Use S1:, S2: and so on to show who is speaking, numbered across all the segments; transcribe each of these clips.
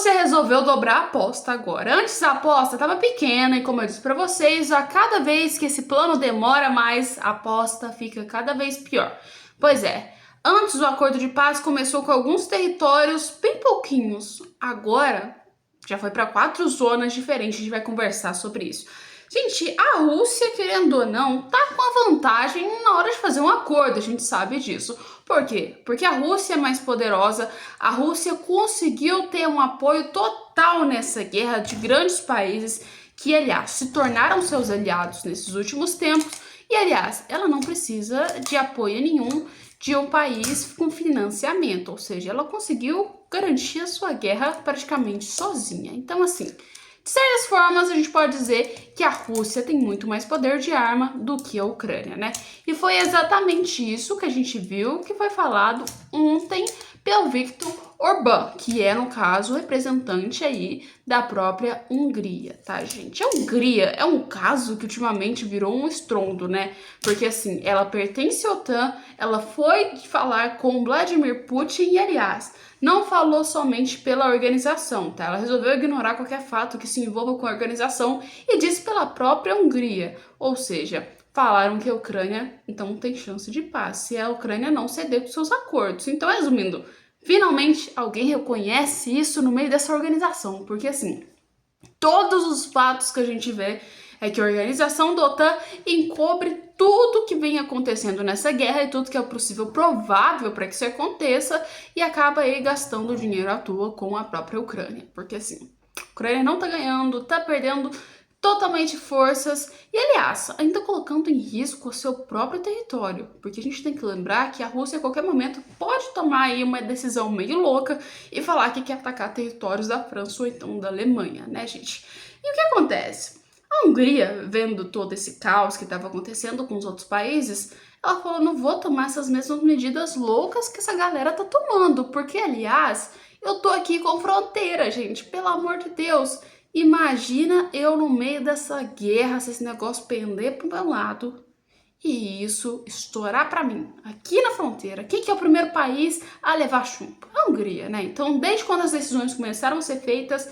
S1: Rússia resolveu dobrar a aposta agora. Antes a aposta estava pequena e, como eu disse para vocês, a cada vez que esse plano demora mais, a aposta fica cada vez pior. Pois é, antes o acordo de paz começou com alguns territórios bem pouquinhos. Agora já foi para 4 zonas diferentes, a gente vai conversar sobre isso. Gente, a Rússia, querendo ou não, tá com a vantagem na hora de fazer um acordo, a gente sabe disso. Por quê? Porque a Rússia é mais poderosa, a Rússia conseguiu ter um apoio total nessa guerra de grandes países que, aliás, se tornaram seus aliados nesses últimos tempos. E, aliás, ela não precisa de apoio nenhum de um país com financiamento, ou seja, ela conseguiu garantir a sua guerra praticamente sozinha. Então, assim, de certas formas, a gente pode dizer que a Rússia tem muito mais poder de arma do que a Ucrânia, né? E foi exatamente isso que a gente viu que foi falado ontem pelo Viktor Orbán, que é, no caso, o representante aí da própria Hungria, tá, gente? A Hungria é um caso que ultimamente virou um estrondo, né? Porque, assim, ela pertence à OTAN, ela foi falar com Vladimir Putin e, aliás, não falou somente pela organização, tá? Ela resolveu ignorar qualquer fato que se envolva com a organização e disse pela própria Hungria. Ou seja, falaram que a Ucrânia então tem chance de paz se a Ucrânia não ceder com seus acordos. Então, resumindo, finalmente alguém reconhece isso no meio dessa organização, porque assim, todos os fatos que a gente vê é que a organização da OTAN encobre tudo que vem acontecendo nessa guerra e tudo que é possível, provável para que isso aconteça, e acaba aí gastando dinheiro à toa com a própria Ucrânia. Porque assim, a Ucrânia não tá ganhando, tá perdendo totalmente forças e, aliás, ainda colocando em risco o seu próprio território, porque a gente tem que lembrar que a Rússia a qualquer momento pode tomar aí uma decisão meio louca e falar que quer atacar territórios da França ou então da Alemanha, né, gente? E o que acontece? A Hungria, vendo todo esse caos que estava acontecendo com os outros países, ela falou: não vou tomar essas mesmas medidas loucas que essa galera tá tomando, porque, aliás, eu tô aqui com fronteira, gente, pelo amor de Deus. Imagina eu no meio dessa guerra, se esse negócio pender pro meu lado e isso estourar para mim, aqui na fronteira. Quem que é o primeiro país a levar chumbo? A Hungria, né? Então, desde quando as decisões começaram a ser feitas,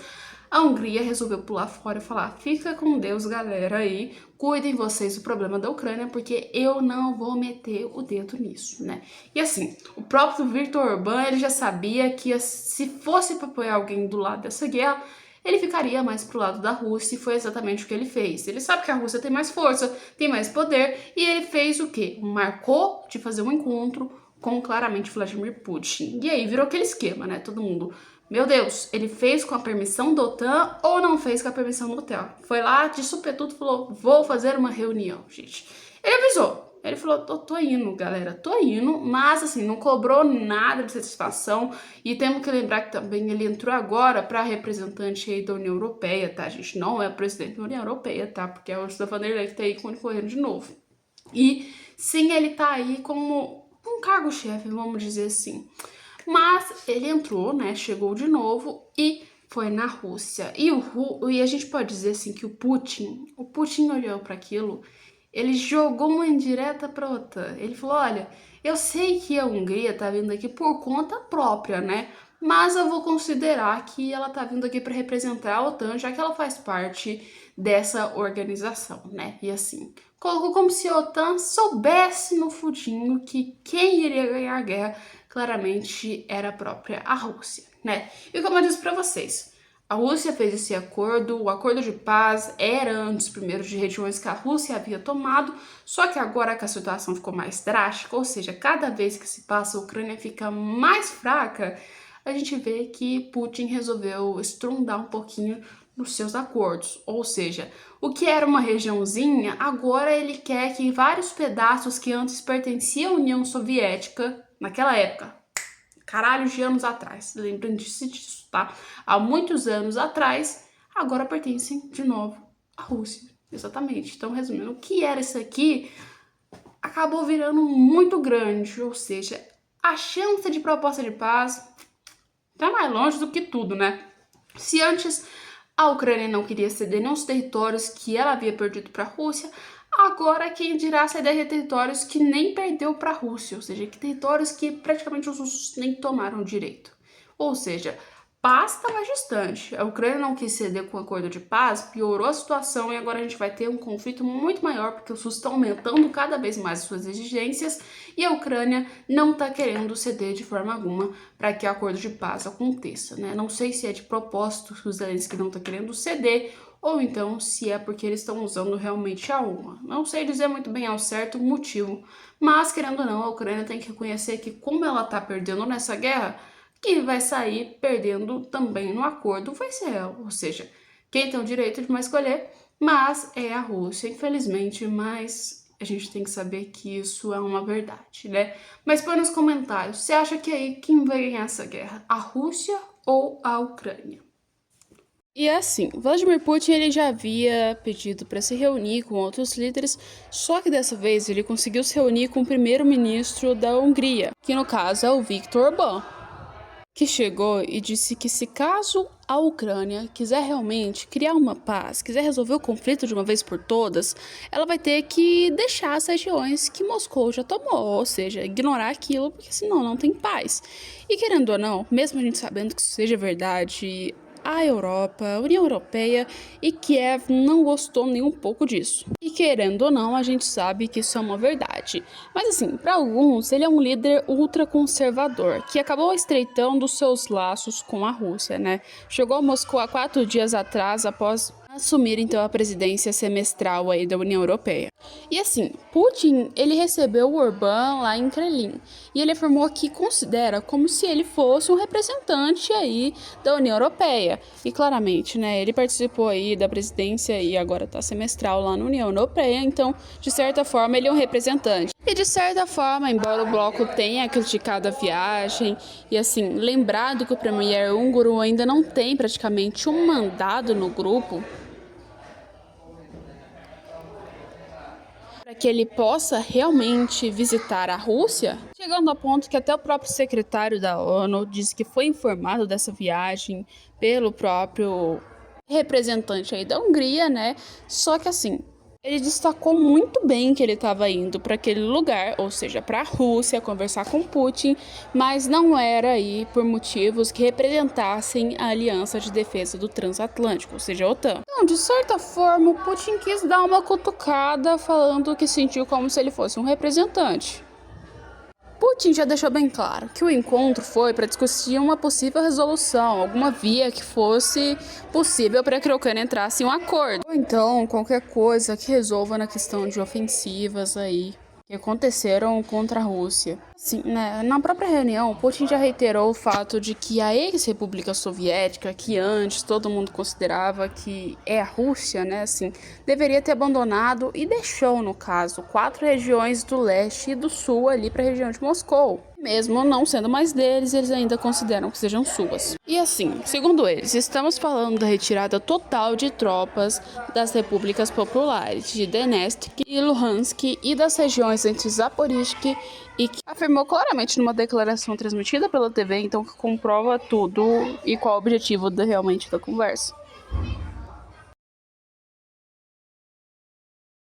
S1: a Hungria resolveu pular fora e falar: fica com Deus, galera, aí, cuidem vocês do problema da Ucrânia, porque eu não vou meter o dedo nisso, né? E assim, o próprio Viktor Orbán, ele já sabia que se fosse para apoiar alguém do lado dessa guerra, ele ficaria mais pro lado da Rússia, e foi exatamente o que ele fez. Ele sabe que a Rússia tem mais força, tem mais poder, e ele fez o quê? Marcou de fazer um encontro com claramente Vladimir Putin. E aí virou aquele esquema, né? Todo mundo: meu Deus, ele fez com a permissão da OTAN ou não fez com a permissão da OTAN? Foi lá de supettudo e falou: vou fazer uma reunião, gente. Ele avisou. Ele falou: tô indo, galera, tô indo, mas assim, não cobrou nada de satisfação. E temos que lembrar que também ele entrou agora para representante aí da União Europeia, tá, gente? Não é presidente da União Europeia, tá? Porque é o Ursula von der Leyen que tá aí concorrendo de novo. E sim, ele tá aí como um cargo-chefe, vamos dizer assim. Mas ele entrou, né? Chegou de novo e foi na Rússia. E a gente pode dizer assim que o Putin olhou para aquilo. Ele jogou uma indireta para a OTAN. Ele falou: olha, eu sei que a Hungria tá vindo aqui por conta própria, né? Mas eu vou considerar que ela tá vindo aqui para representar a OTAN, já que ela faz parte dessa organização, né? E assim, colocou como se a OTAN soubesse no fundinho que quem iria ganhar a guerra claramente era a própria a Rússia, né? E como eu disse para vocês, a Rússia fez esse acordo, o acordo de paz era um dos primeiros de regiões que a Rússia havia tomado, só que agora que a situação ficou mais drástica, ou seja, cada vez que se passa a Ucrânia fica mais fraca, a gente vê que Putin resolveu estrondar um pouquinho nos seus acordos, ou seja, o que era uma regiãozinha, agora ele quer que vários pedaços que antes pertenciam à União Soviética, naquela época, caralhos de anos atrás, lembrem-se disso, tá? Há muitos anos atrás, agora pertencem de novo à Rússia. Exatamente. Então, resumindo, o que era isso aqui acabou virando muito grande, ou seja, a chance de proposta de paz tá mais longe do que tudo, né? Se antes a Ucrânia não queria ceder nenhum dos territórios que ela havia perdido para a Rússia, agora quem dirá ceder de territórios que nem perdeu para a Rússia, ou seja, que territórios que praticamente os russos nem tomaram direito. Ou seja, paz está mais distante. A Ucrânia não quis ceder com o acordo de paz, piorou a situação e agora a gente vai ter um conflito muito maior, porque os russos estão aumentando cada vez mais as suas exigências e a Ucrânia não está querendo ceder de forma alguma para que o acordo de paz aconteça, né? Não sei se é de propósito que os Zelensky não estão querendo ceder ou então se é porque eles estão usando realmente a arma. Não sei dizer muito bem ao certo o motivo, mas querendo ou não, a Ucrânia tem que reconhecer que como ela está perdendo nessa guerra, quem vai sair perdendo também no acordo vai ser ela, ou seja, quem tem o direito de mais escolher, mas é a Rússia, infelizmente, mas a gente tem que saber que isso é uma verdade, né? Mas põe nos comentários, você acha que aí quem vai ganhar essa guerra? A Rússia ou a Ucrânia? E é assim, Vladimir Putin ele já havia pedido para se reunir com outros líderes, só que dessa vez ele conseguiu se reunir com o primeiro-ministro da Hungria, que no caso é o Viktor Orbán, que chegou e disse que se caso a Ucrânia quiser realmente criar uma paz, quiser resolver o conflito de uma vez por todas, ela vai ter que deixar as regiões que Moscou já tomou, ou seja, ignorar aquilo, porque senão não tem paz. E querendo ou não, mesmo a gente sabendo que isso seja verdade, a Europa, a União Europeia e Kiev não gostou nem um pouco disso. E querendo ou não, a gente sabe que isso é uma verdade. Mas assim, para alguns, ele é um líder ultraconservador, que acabou estreitando seus laços com a Rússia, né? Chegou a Moscou há 4 dias atrás, após assumir então a presidência semestral aí da União Europeia. E assim, Putin, ele recebeu o Orbán lá em Kremlin, e ele afirmou que considera como se ele fosse um representante aí da União Europeia. E claramente, né, ele participou aí da presidência e agora tá semestral lá na União Europeia, então, de certa forma, ele é um representante. E de certa forma, embora o bloco tenha criticado a viagem, e assim, lembrado que o premier húngaro ainda não tem praticamente um mandado no grupo, para que ele possa realmente visitar a Rússia, chegando ao ponto que até o próprio secretário da ONU disse que foi informado dessa viagem pelo próprio representante aí da Hungria, né? Só que assim, ele destacou muito bem que ele estava indo para aquele lugar, ou seja, para a Rússia, conversar com Putin, mas não era aí por motivos que representassem a Aliança de Defesa do Transatlântico, ou seja, a OTAN. Então, de certa forma, o Putin quis dar uma cutucada falando que sentiu como se ele fosse um representante. Putin já deixou bem claro que o encontro foi para discutir uma possível resolução, alguma via que fosse possível para que a Ucrânia entrasse em um acordo. Ou então, qualquer coisa que resolva na questão de ofensivas aí que aconteceram contra a Rússia. Sim, né? Na própria reunião, Putin já reiterou o fato de que a ex-república soviética, que antes todo mundo considerava que é a Rússia, né, assim, deveria ter abandonado e deixou, no caso, 4 regiões do leste e do sul ali para a região de Moscou. Mesmo não sendo mais deles, eles ainda consideram que sejam suas. E assim, segundo eles, estamos falando da retirada total de tropas das repúblicas populares de Donetsk e Luhansk e das regiões entre Zaporizhzhia e que afirmou claramente numa declaração transmitida pela TV, então que comprova tudo e qual o objetivo realmente da conversa.